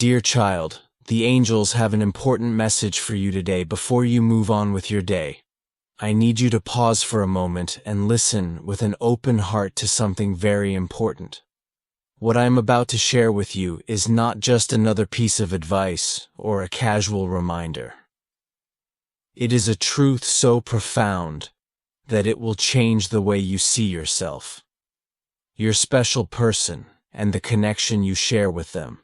Dear child, the angels have an important message for you today before you move on with your day. I need you to pause for a moment and listen with an open heart to something very important. What I am about to share with you is not just another piece of advice or a casual reminder. It is a truth so profound that it will change the way you see yourself, your special person, and the connection you share with them.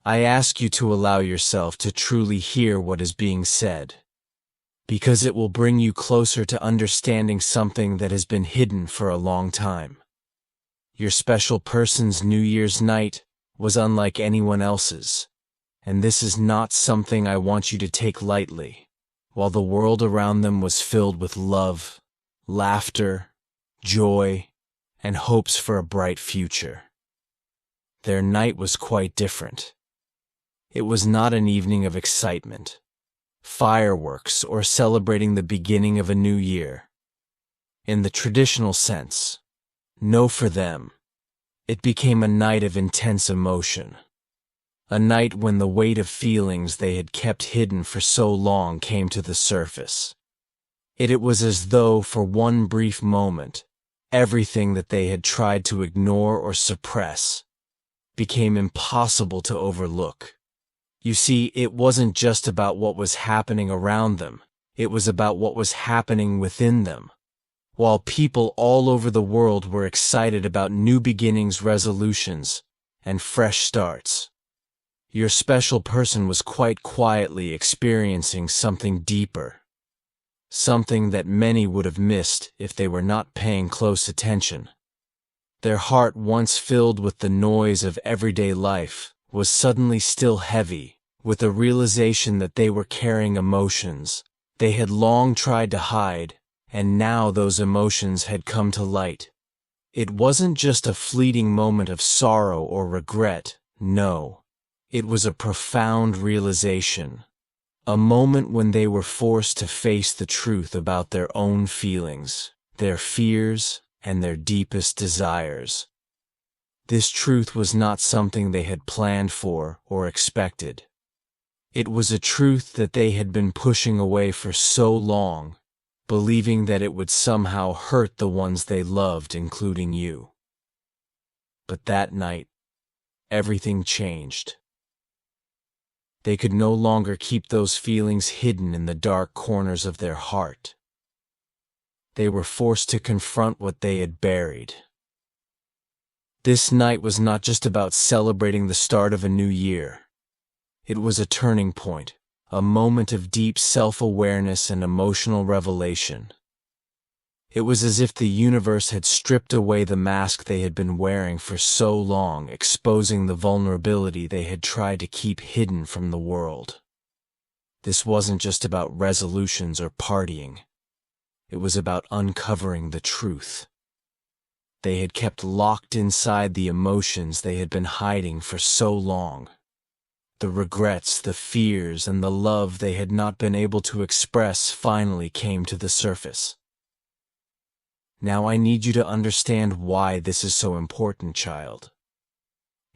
I ask you to allow yourself to truly hear what is being said, because it will bring you closer to understanding something that has been hidden for a long time. Your special person's New Year's night was unlike anyone else's, and this is not something I want you to take lightly. While the world around them was filled with love, laughter, joy, and hopes for a bright future, their night was quite different. It was not an evening of excitement, fireworks, or celebrating the beginning of a new year. In the traditional sense, no, for them, it became a night of intense emotion. A night when the weight of feelings they had kept hidden for so long came to the surface. It was as though, for one brief moment, everything that they had tried to ignore or suppress became impossible to overlook. You see, it wasn't just about what was happening around them, it was about what was happening within them. While people all over the world were excited about new beginnings, resolutions, and fresh starts, your special person was quite quietly experiencing something deeper, something that many would have missed if they were not paying close attention. Their heart, once filled with the noise of everyday life, was suddenly still heavy with the realization that they were carrying emotions they had long tried to hide, and now those emotions had come to light. It wasn't just a fleeting moment of sorrow or regret, no. It was a profound realization, a moment when they were forced to face the truth about their own feelings, their fears, and their deepest desires. This truth was not something they had planned for or expected. It was a truth that they had been pushing away for so long, believing that it would somehow hurt the ones they loved, including you. But that night, everything changed. They could no longer keep those feelings hidden in the dark corners of their heart. They were forced to confront what they had buried. This night was not just about celebrating the start of a new year. It was a turning point, a moment of deep self-awareness and emotional revelation. It was as if the universe had stripped away the mask they had been wearing for so long, exposing the vulnerability they had tried to keep hidden from the world. This wasn't just about resolutions or partying. It was about uncovering the truth. They had kept locked inside the emotions they had been hiding for so long. The regrets, the fears, and the love they had not been able to express finally came to the surface. Now I need you to understand why this is so important, child.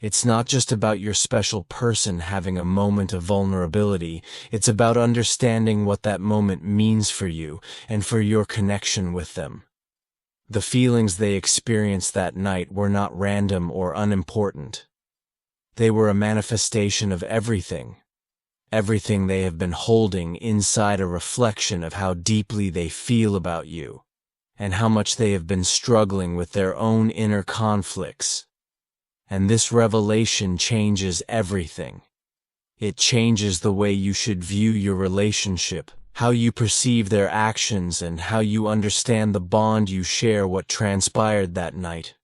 It's not just about your special person having a moment of vulnerability. It's about understanding what that moment means for you and for your connection with them. The feelings they experienced that night were not random or unimportant. They were a manifestation of everything they have been holding inside, a reflection of how deeply they feel about you, and how much they have been struggling with their own inner conflicts. And this revelation changes everything. It changes the way you should view your relationship, how you perceive their actions, and how you understand the bond you share. What transpired that night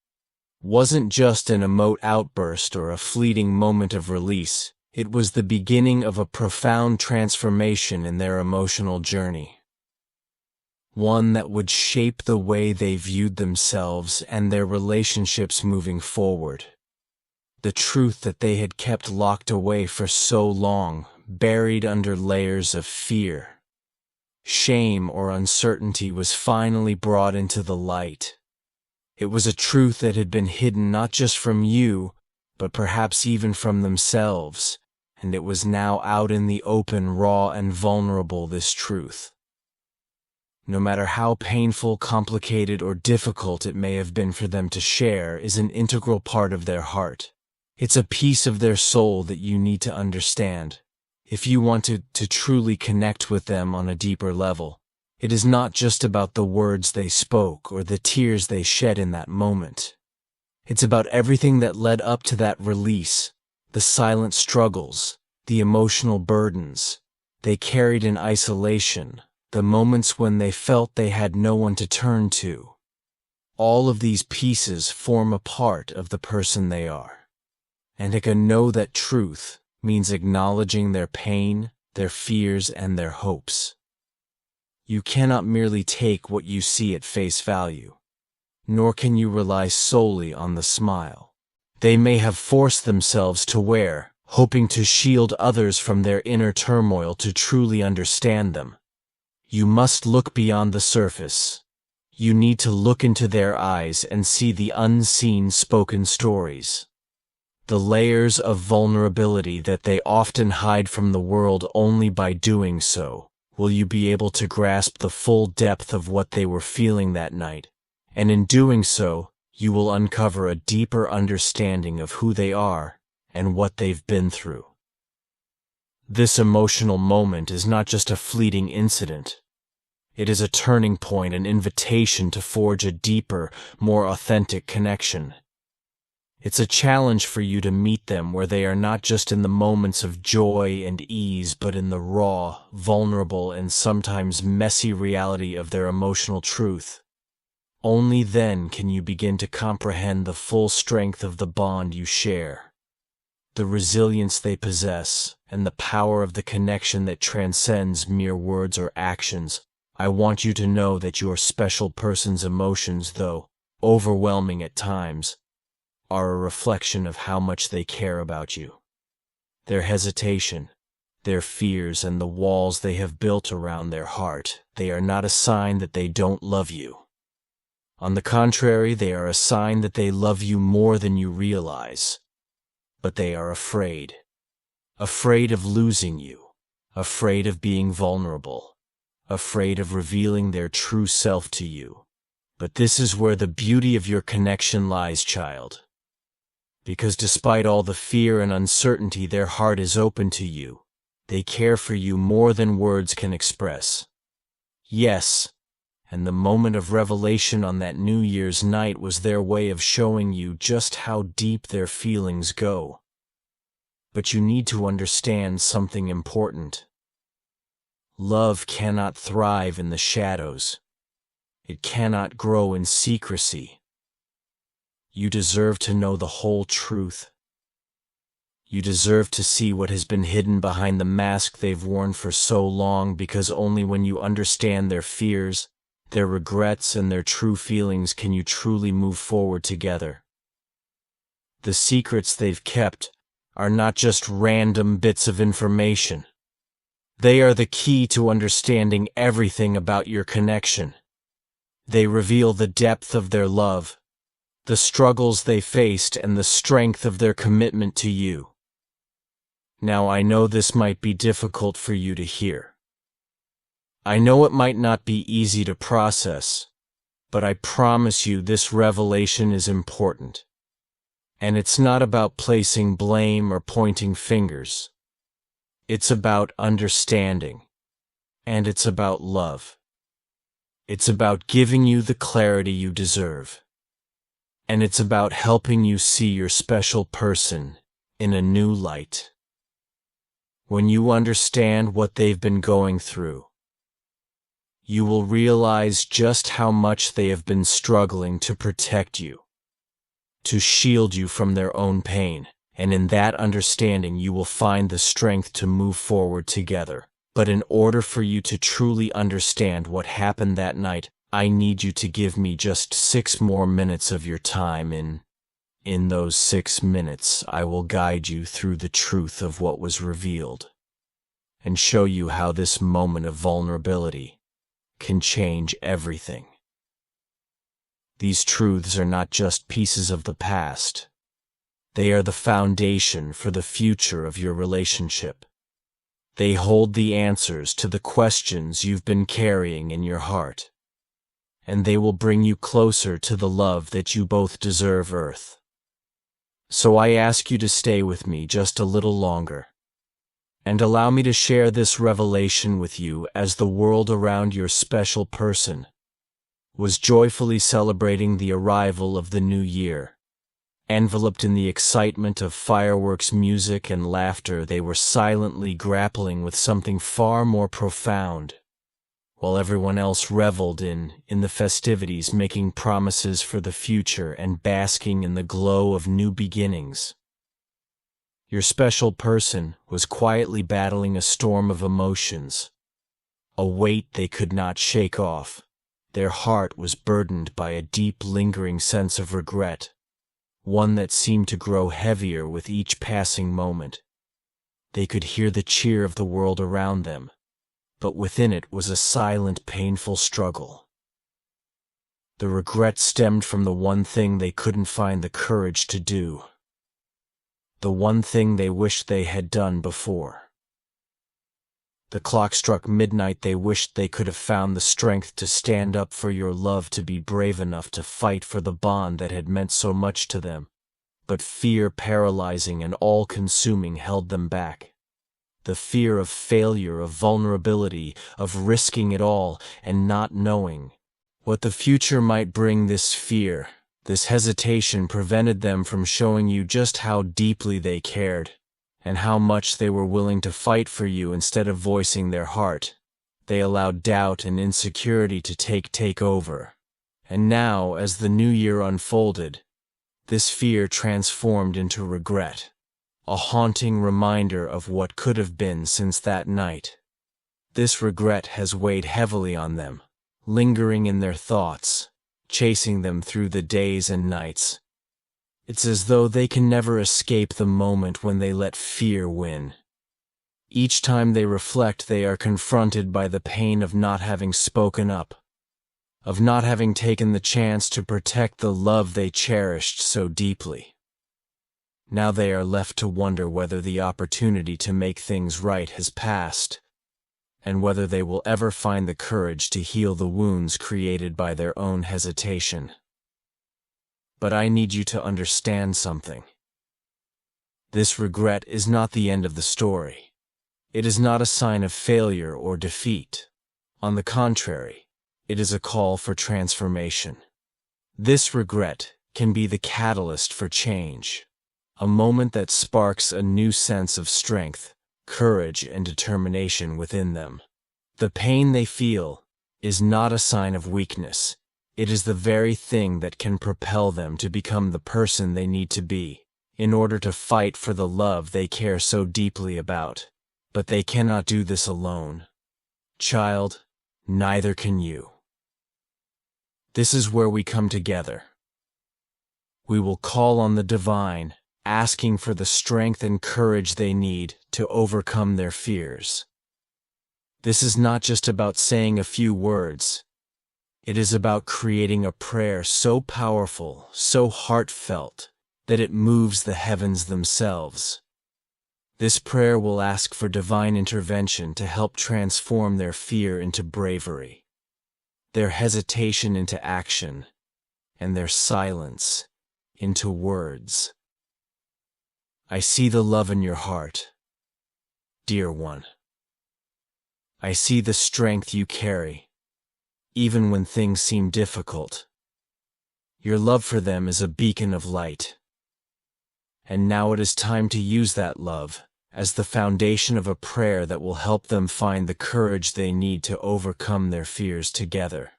wasn't just an emote outburst or a fleeting moment of release. It was the beginning of a profound transformation in their emotional journey. One that would shape the way they viewed themselves and their relationships moving forward. The truth that they had kept locked away for so long, buried under layers of fear, shame, or uncertainty, was finally brought into the light. It was a truth that had been hidden not just from you, but perhaps even from themselves, and it was now out in the open, raw and vulnerable, this truth. No matter how painful, complicated, or difficult it may have been for them to share, is an integral part of their heart. It's a piece of their soul that you need to understand. If you want to truly connect with them on a deeper level, it is not just about the words they spoke or the tears they shed in that moment. It's about everything that led up to that release, the silent struggles, the emotional burdens they carried in isolation, the moments when they felt they had no one to turn to. All of these pieces form a part of the person they are. And to know that truth means acknowledging their pain, their fears, and their hopes. You cannot merely take what you see at face value, nor can you rely solely on the smile they may have forced themselves to wear, hoping to shield others from their inner turmoil to truly understand them. You must look beyond the surface. You need to look into their eyes and see the unseen spoken stories. The layers of vulnerability that they often hide from the world. Only by doing so will you be able to grasp the full depth of what they were feeling that night, and in doing so, you will uncover a deeper understanding of who they are and what they've been through. This emotional moment is not just a fleeting incident. It is a turning point, an invitation to forge a deeper, more authentic connection. It's a challenge for you to meet them where they are, not just in the moments of joy and ease, but in the raw, vulnerable, and sometimes messy reality of their emotional truth. Only then can you begin to comprehend the full strength of the bond you share, the resilience they possess, and the power of the connection that transcends mere words or actions. I want you to know that your special person's emotions, though overwhelming at times, are a reflection of how much they care about you. Their hesitation, their fears, and the walls they have built around their heart, they are not a sign that they don't love you. On the contrary, they are a sign that they love you more than you realize. But they are afraid. Afraid of losing you. Afraid of being vulnerable. Afraid of revealing their true self to you. But this is where the beauty of your connection lies, child. Because despite all the fear and uncertainty, their heart is open to you. They care for you more than words can express. Yes, and the moment of revelation on that New Year's night was their way of showing you just how deep their feelings go. But you need to understand something important. Love cannot thrive in the shadows. It cannot grow in secrecy. You deserve to know the whole truth. You deserve to see what has been hidden behind the mask they've worn for so long, because only when you understand their fears, their regrets, and their true feelings can you truly move forward together. The secrets they've kept are not just random bits of information. They are the key to understanding everything about your connection. They reveal the depth of their love, the struggles they faced, and the strength of their commitment to you. Now, I know this might be difficult for you to hear. I know it might not be easy to process, but I promise you this revelation is important. And it's not about placing blame or pointing fingers. It's about understanding. And it's about love. It's about giving you the clarity you deserve. And it's about helping you see your special person in a new light. When you understand what they've been going through, you will realize just how much they have been struggling to protect you, to shield you from their own pain, and in that understanding you will find the strength to move forward together. But in order for you to truly understand what happened that night, I need you to give me just 6 more minutes of your time. In those 6 minutes, I will guide you through the truth of what was revealed, and show you how this moment of vulnerability can change everything. These truths are not just pieces of the past. They are the foundation for the future of your relationship. They hold the answers to the questions you've been carrying in your heart, and they will bring you closer to the love that you both deserve, Earth. So I ask you to stay with me just a little longer, and allow me to share this revelation with you as the world around your special person was joyfully celebrating the arrival of the new year. Enveloped in the excitement of fireworks, music, and laughter, they were silently grappling with something far more profound, while everyone else reveled in the festivities, making promises for the future and basking in the glow of new beginnings. Your special person was quietly battling a storm of emotions, a weight they could not shake off. Their heart was burdened by a deep, lingering sense of regret, one that seemed to grow heavier with each passing moment. They could hear the cheer of the world around them, but within it was a silent, painful struggle. The regret stemmed from the one thing they couldn't find the courage to do, the one thing they wished they had done before. The clock struck midnight. They wished they could have found the strength to stand up for your love, to be brave enough to fight for the bond that had meant so much to them. But fear, paralyzing and all-consuming, held them back. The fear of failure, of vulnerability, of risking it all and not knowing what the future might bring. This fear, this hesitation prevented them from showing you just how deeply they cared, and how much they were willing to fight for you. Instead of voicing their heart, they allowed doubt and insecurity to take over. And now, as the new year unfolded, this fear transformed into regret, a haunting reminder of what could have been since that night. This regret has weighed heavily on them, lingering in their thoughts, chasing them through the days and nights. It's as though they can never escape the moment when they let fear win. Each time they reflect, they are confronted by the pain of not having spoken up, of not having taken the chance to protect the love they cherished so deeply. Now they are left to wonder whether the opportunity to make things right has passed, and whether they will ever find the courage to heal the wounds created by their own hesitation. But I need you to understand something. This regret is not the end of the story. It is not a sign of failure or defeat. On the contrary, it is a call for transformation. This regret can be the catalyst for change, a moment that sparks a new sense of strength, courage, and determination within them. The pain they feel is not a sign of weakness. It is the very thing that can propel them to become the person they need to be, in order to fight for the love they care so deeply about. But they cannot do this alone. Child, neither can you. This is where we come together. We will call on the divine, asking for the strength and courage they need to overcome their fears. This is not just about saying a few words. It is about creating a prayer so powerful, so heartfelt, that it moves the heavens themselves. This prayer will ask for divine intervention to help transform their fear into bravery, their hesitation into action, and their silence into words. I see the love in your heart, dear one. I see the strength you carry, even when things seem difficult. Your love for them is a beacon of light. And now it is time to use that love as the foundation of a prayer that will help them find the courage they need to overcome their fears together.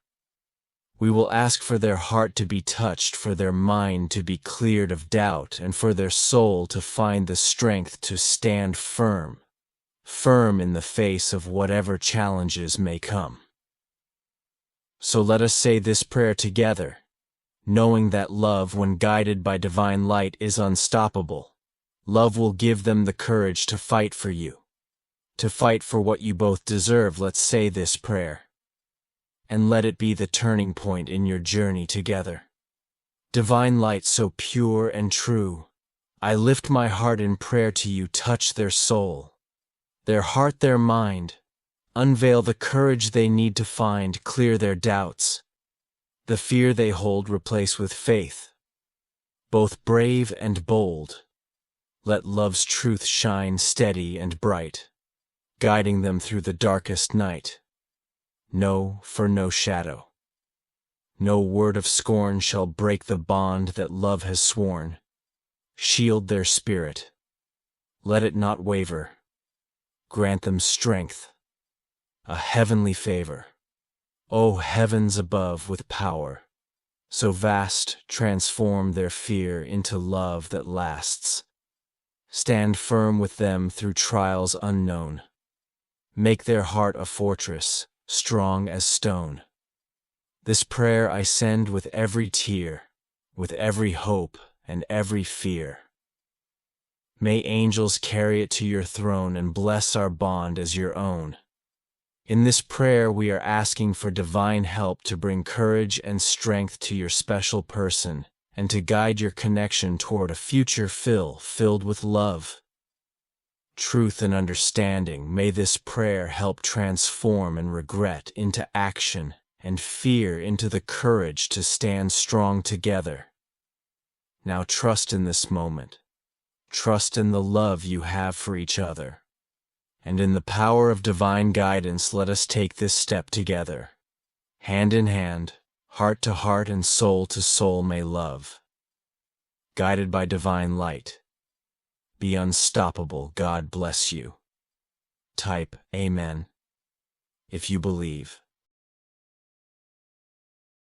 We will ask for their heart to be touched, for their mind to be cleared of doubt, and for their soul to find the strength to stand firm in the face of whatever challenges may come. So let us say this prayer together, knowing that love, when guided by divine light, is unstoppable. Love will give them the courage to fight for you, to fight for what you both deserve. Let's say this prayer, and let it be the turning point in your journey together. Divine light so pure and true, I lift my heart in prayer to you, touch their soul, their heart, their mind, unveil the courage they need to find, clear their doubts, the fear they hold replace with faith, both brave and bold. Let love's truth shine steady and bright, guiding them through the darkest night. No, for no shadow, no word of scorn shall break the bond that love has sworn. Shield their spirit, let it not waver. Grant them strength, a heavenly favor. O heavens above with power, so vast, transform their fear into love that lasts. Stand firm with them through trials unknown. Make their heart a fortress, strong as stone. This prayer I send with every tear, with every hope and every fear. May angels carry it to your throne and bless our bond as your own. In this prayer we are asking for divine help to bring courage and strength to your special person and to guide your connection toward a future filled with love, truth, and understanding. May this prayer help transform and regret into action and fear into the courage to stand strong together. Now trust in this moment. Trust in the love you have for each other. And in the power of divine guidance, let us take this step together. Hand in hand, heart to heart, and soul to soul, may love, guided by divine light, be unstoppable. God bless you. Type Amen if you believe.